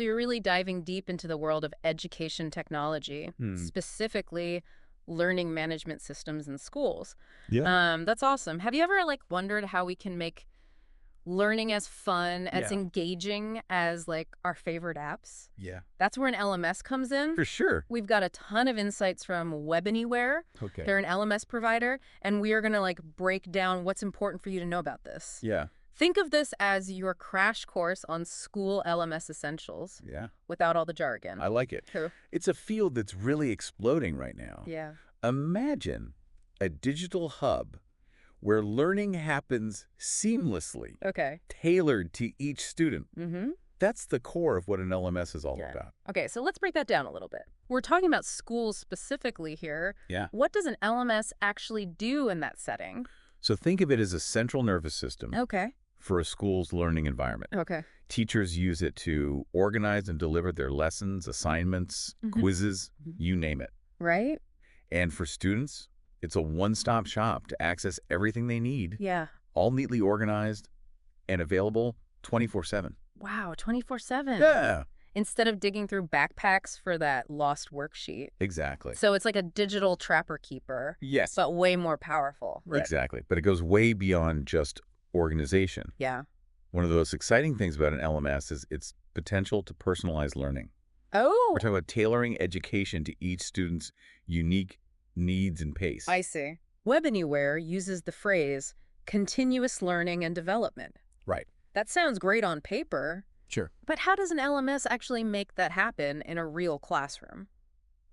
So you're really diving deep into the world of education technology, specifically learning management systems in schools. Yeah. That's awesome. Have you ever wondered how we can make learning as fun, as Yeah. engaging as our favorite apps? Yeah. That's where an LMS comes in. For sure. We've got a ton of insights from Web Anywhere. Okay. They're an LMS provider, and we are going to break down what's important for you to know about this. Yeah. Think of this as your crash course on school LMS essentials Yeah. without all the jargon. I like it. True. It's a field that's really exploding right now. Yeah. Imagine a digital hub where learning happens seamlessly, Okay. tailored to each student. Mm-hmm. That's the core of what an LMS is all about. Okay, so let's break that down a little bit. We're talking about schools specifically here. Yeah. What does an LMS actually do in that setting? So think of it as a central nervous system Okay. for a school's learning environment. Okay. Teachers use it to organize and deliver their lessons, assignments, quizzes, you name it. Right? And for students, it's a one-stop shop to access everything they need, Yeah. all neatly organized and available 24/7. Wow, 24/7. Yeah, Instead of digging through backpacks for that lost worksheet. exactly. So it's like a digital trapper keeper, Yes, but way more powerful. exactly. But it goes way beyond just organization. Yeah. One of the most exciting things about an LMS is its potential to personalize learning. Oh, We're talking about tailoring education to each student's unique needs and pace. I see. Web Anywhere uses the phrase continuous learning and development. Right. That sounds great on paper, Sure. but how does an LMS actually make that happen in a real classroom?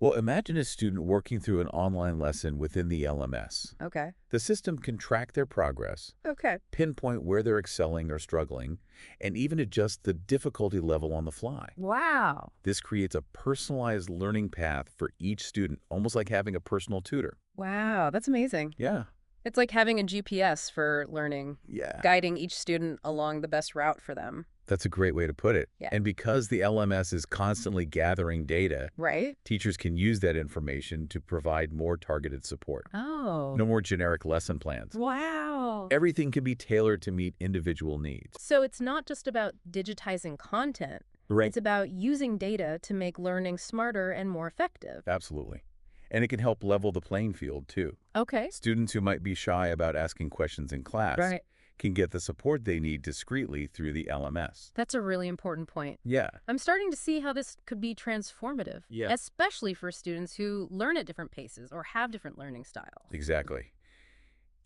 Well, imagine a student working through an online lesson within the LMS. Okay. The system can track their progress, Okay. pinpoint where they're excelling or struggling, and even adjust the difficulty level on the fly. Wow. This creates a personalized learning path for each student, almost like having a personal tutor. Wow, that's amazing. Yeah. It's like having a GPS for learning, Yeah. guiding each student along the best route for them. That's a great way to put it. Yeah. And because the LMS is constantly gathering data, Right? teachers can use that information to provide more targeted support. Oh. No more generic lesson plans. Wow. Everything can be tailored to meet individual needs. So it's not just about digitizing content. Right. It's about using data to make learning smarter and more effective. Absolutely. And it can help level the playing field, too. Okay. Students who might be shy about asking questions in class Right. can get the support they need discreetly through the LMS. That's a really important point. Yeah. I'm starting to see how this could be transformative, Yeah. especially for students who learn at different paces or have different learning styles. Exactly.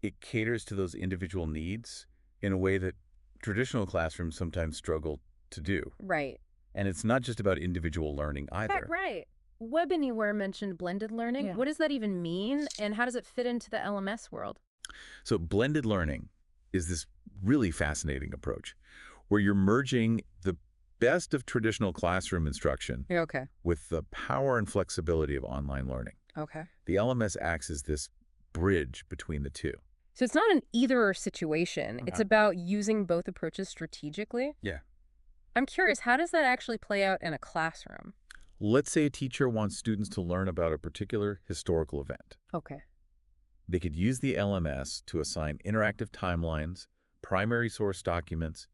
It caters to those individual needs in a way that traditional classrooms sometimes struggle to do. Right. And it's not just about individual learning either. Right. Web Anywhere mentioned blended learning. Yeah. What does that even mean, and how does it fit into the LMS world? So blended learning is this really fascinating approach where you're merging the best of traditional classroom instruction Okay. with the power and flexibility of online learning. Okay. The LMS acts as this bridge between the two. So it's not an either-or situation. It's about using both approaches strategically. Yeah. I'm curious, how does that actually play out in a classroom? Let's say a teacher wants students to learn about a particular historical event. Okay. They could use the LMS to assign interactive timelines, primary source documents,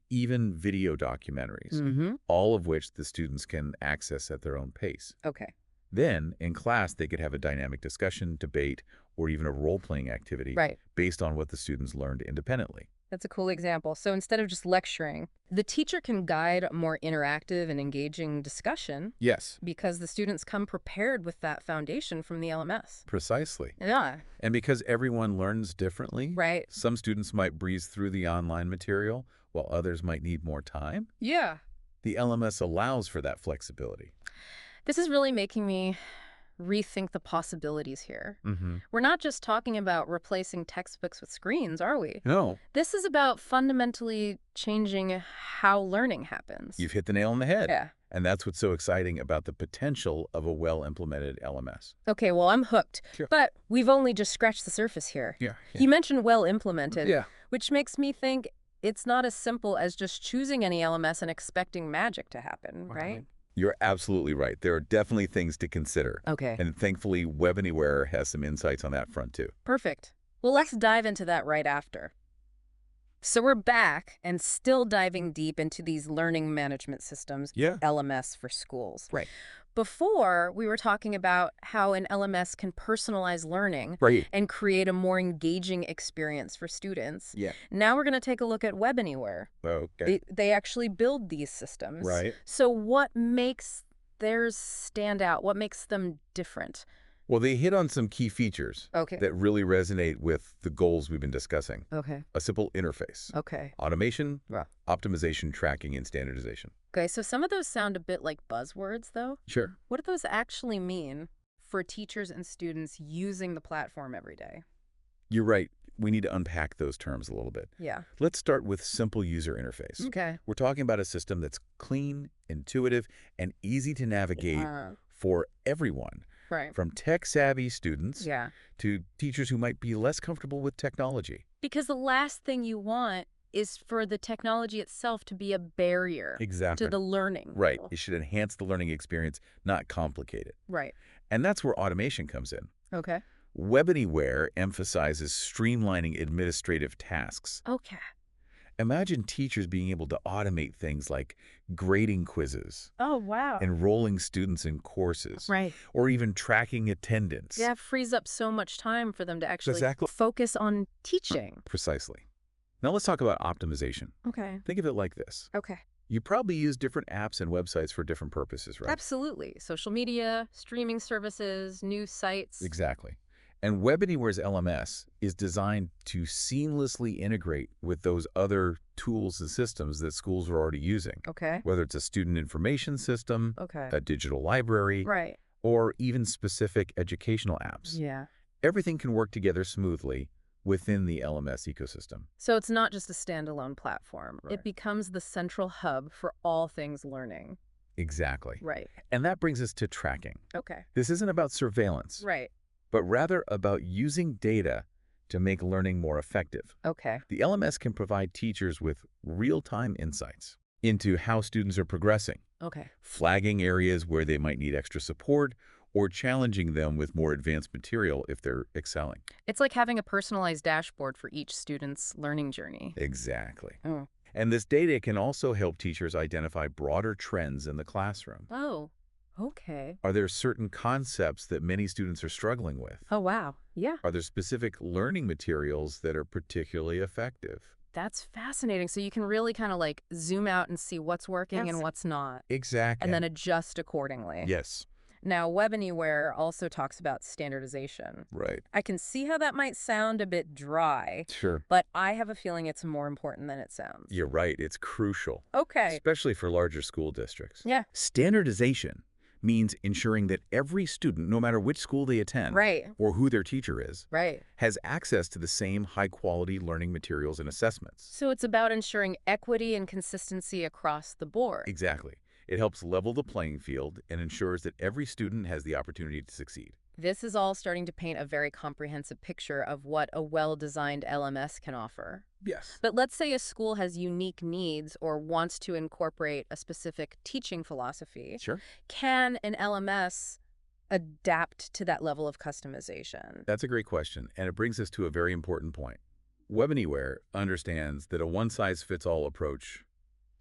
even video documentaries, Mm-hmm. all of which the students can access at their own pace. Okay. Then, in class, they could have a dynamic discussion, debate, or even a role-playing activity Right. based on what the students learned independently. That's a cool example. So instead of just lecturing, the teacher can guide a more interactive and engaging discussion Yes, because the students come prepared with that foundation from the LMS. precisely. Yeah. And because everyone learns differently, Right. some students might breeze through the online material while others might need more time. Yeah. The LMS allows for that flexibility. This is really making me rethink the possibilities here. Mm-hmm. We're not just talking about replacing textbooks with screens, are we? No, This is about fundamentally changing how learning happens. you've hit the nail on the head. Yeah. And that's what's so exciting about the potential of a well-implemented LMS. Okay, well, I'm hooked. Sure. But we've only just scratched the surface here. Yeah. You mentioned well implemented, Yeah. which makes me think it's not as simple as just choosing any LMS and expecting magic to happen, right? You're absolutely right. There are definitely things to consider. Okay. And thankfully, Web Anywhere has some insights on that front, too. Perfect. Well, let's dive into that right after. So we're back and still diving deep into these learning management systems, Yeah. LMS for schools. Right. Before, we were talking about how an LMS can personalize learning Right. and create a more engaging experience for students. Yeah. Now we're going to take a look at Web Anywhere. Okay. They actually build these systems. Right. So what makes theirs stand out? What makes them different? Well, they hit on some key features Okay. that really resonate with the goals we've been discussing. Okay. A simple interface, Okay. automation, Yeah. optimization, tracking, and standardization. Okay, so some of those sound a bit like buzzwords, though. Sure. What do those actually mean for teachers and students using the platform every day? You're right. We need to unpack those terms a little bit. Yeah. Let's start with simple user interface. Okay. We're talking about a system that's clean, intuitive, and easy to navigate for everyone, Right. from tech-savvy students Yeah. to teachers who might be less comfortable with technology. Because the last thing you want is for the technology itself to be a barrier Exactly. to the learning. Right. It should enhance the learning experience, not complicate it. Right. And that's where automation comes in. Okay. Web Anywhere emphasizes streamlining administrative tasks. Okay. Imagine teachers being able to automate things like grading quizzes, Oh, wow. enrolling students in courses, Right. or even tracking attendance. Yeah, it frees up so much time for them to actually Exactly. focus on teaching. Precisely. Now let's talk about optimization. Okay. Think of it like this. Okay. You probably use different apps and websites for different purposes, right? Absolutely. Social media, streaming services, news sites. Exactly. And Web Anywhere's LMS is designed to seamlessly integrate with those other tools and systems that schools are already using, Okay. whether it's a student information system, Okay. a digital library, Right. or even specific educational apps. Yeah. Everything can work together smoothly within the LMS ecosystem. So it's not just a standalone platform. Right. It becomes the central hub for all things learning. Exactly. Right. And that brings us to tracking. Okay. This isn't about surveillance, Right. but rather about using data to make learning more effective. Okay. The LMS can provide teachers with real-time insights into how students are progressing, Okay. flagging areas where they might need extra support, or challenging them with more advanced material if they're excelling. It's like having a personalized dashboard for each student's learning journey. Exactly. Oh. And this data can also help teachers identify broader trends in the classroom. Oh. Okay. Are there certain concepts that many students are struggling with? Oh, wow. Yeah. Are there specific learning materials that are particularly effective? That's fascinating. So you can really kind of like zoom out and see what's working and what's not, Exactly. and then adjust accordingly. Yes. Now, Web Anywhere also talks about standardization. Right. I can see how that might sound a bit dry, Sure. but I have a feeling it's more important than it sounds. You're right. It's crucial, Okay. especially for larger school districts. Yeah. Standardization means ensuring that every student, no matter which school they attend Right. or who their teacher is, Right. has access to the same high-quality learning materials and assessments. So it's about ensuring equity and consistency across the board. Exactly. It helps level the playing field and ensures that every student has the opportunity to succeed. This is all starting to paint a very comprehensive picture of what a well-designed LMS can offer. Yes. But let's say a school has unique needs or wants to incorporate a specific teaching philosophy. Sure. Can an LMS adapt to that level of customization? That's a great question, and it brings us to a very important point. Web Anywhere understands that a one-size-fits-all approach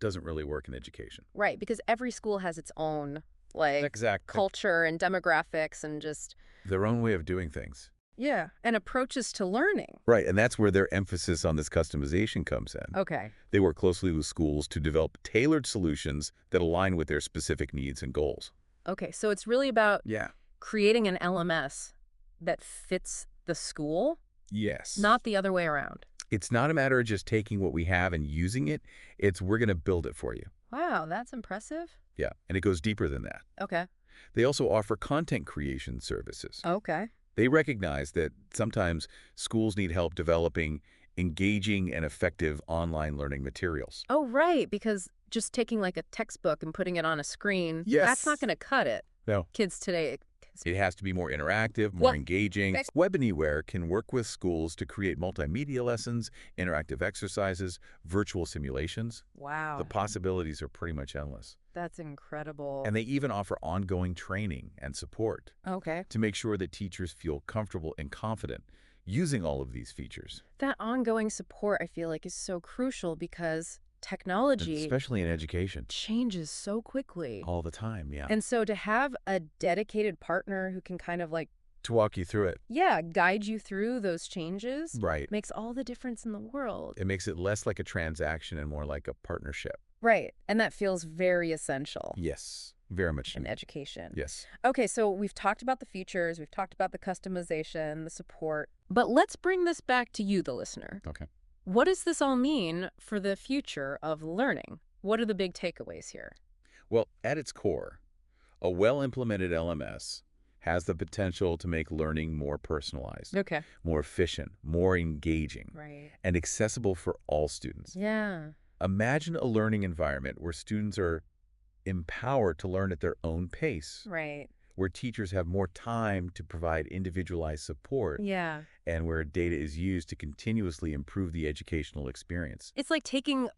doesn't really work in education. Right, because every school has its own, like, Exactly. culture and demographics and just, Their own way of doing things. yeah, and approaches to learning. Right, and that's where their emphasis on this customization comes in. Okay. They work closely with schools to develop tailored solutions that align with their specific needs and goals. Okay, so it's really about Yeah. creating an LMS that fits the school, Yes. not the other way around. It's not a matter of just taking what we have and using it. It's we're going to build it for you. Wow, that's impressive. Yeah, and it goes deeper than that. Okay. They also offer content creation services. Okay. They recognize that sometimes schools need help developing engaging and effective online learning materials. Oh, right, because just taking like a textbook and putting it on a screen, Yes. that's not going to cut it. No. Kids today. It has to be more interactive, more Well, engaging. that's- Web Anywhere can work with schools to create multimedia lessons, interactive exercises, virtual simulations. Wow, The possibilities are pretty much endless. that's incredible. And they even offer ongoing training and support Okay. to make sure that teachers feel comfortable and confident using all of these features. That ongoing support, I feel like, is so crucial because And technology especially in education. changes so quickly. All the time, yeah. And so to have a dedicated partner who can kind of like, To walk you through it. yeah, guide you through those changes Right. makes all the difference in the world. It makes it less like a transaction and more like a partnership. Right. And that feels very essential Yes, very much. in education. Yes. Okay, so we've talked about the features, we've talked about the customization, the support, but let's bring this back to you, the listener. Okay. What does this all mean for the future of learning? What are the big takeaways here? Well, at its core, a well-implemented LMS has the potential to make learning more personalized, Okay. more efficient, more engaging, Right. and accessible for all students. Yeah. Imagine a learning environment where students are empowered to learn at their own pace, Right. where teachers have more time to provide individualized support, Yeah. and where data is used to continuously improve the educational experience. It's like taking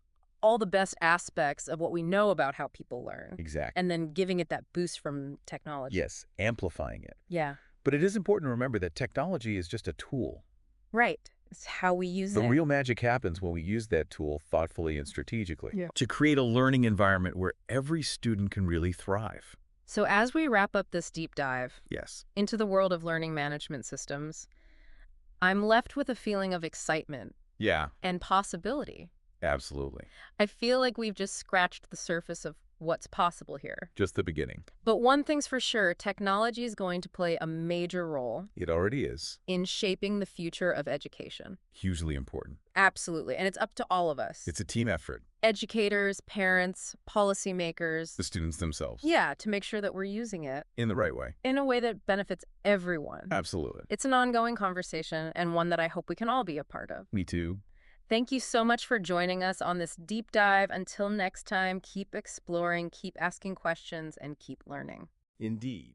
all the best aspects of what we know about how people learn Exactly. and then giving it that boost from technology. Yes, amplifying it. Yeah. But it is important to remember that technology is just a tool. Right. It's how we use The it. real magic happens when we use that tool thoughtfully and strategically Yeah. to create a learning environment where every student can really thrive. So as we wrap up this deep dive Yes, into the world of learning management systems, I'm left with a feeling of excitement yeah, and possibility. absolutely. I feel like we've just scratched the surface of what's possible here. Just the beginning. But one thing's for sure, technology is going to play a major role It already is in shaping the future of education. hugely important. Absolutely. And it's up to all of us. It's a team effort, Educators, parents, policymakers. the students themselves, Yeah, to make sure that we're using it in the right way. in a way that benefits everyone. Absolutely. It's an ongoing conversation and one that I hope we can all be a part of. Me too. Thank you so much for joining us on this deep dive. Until next time, keep exploring, keep asking questions, and keep learning. Indeed.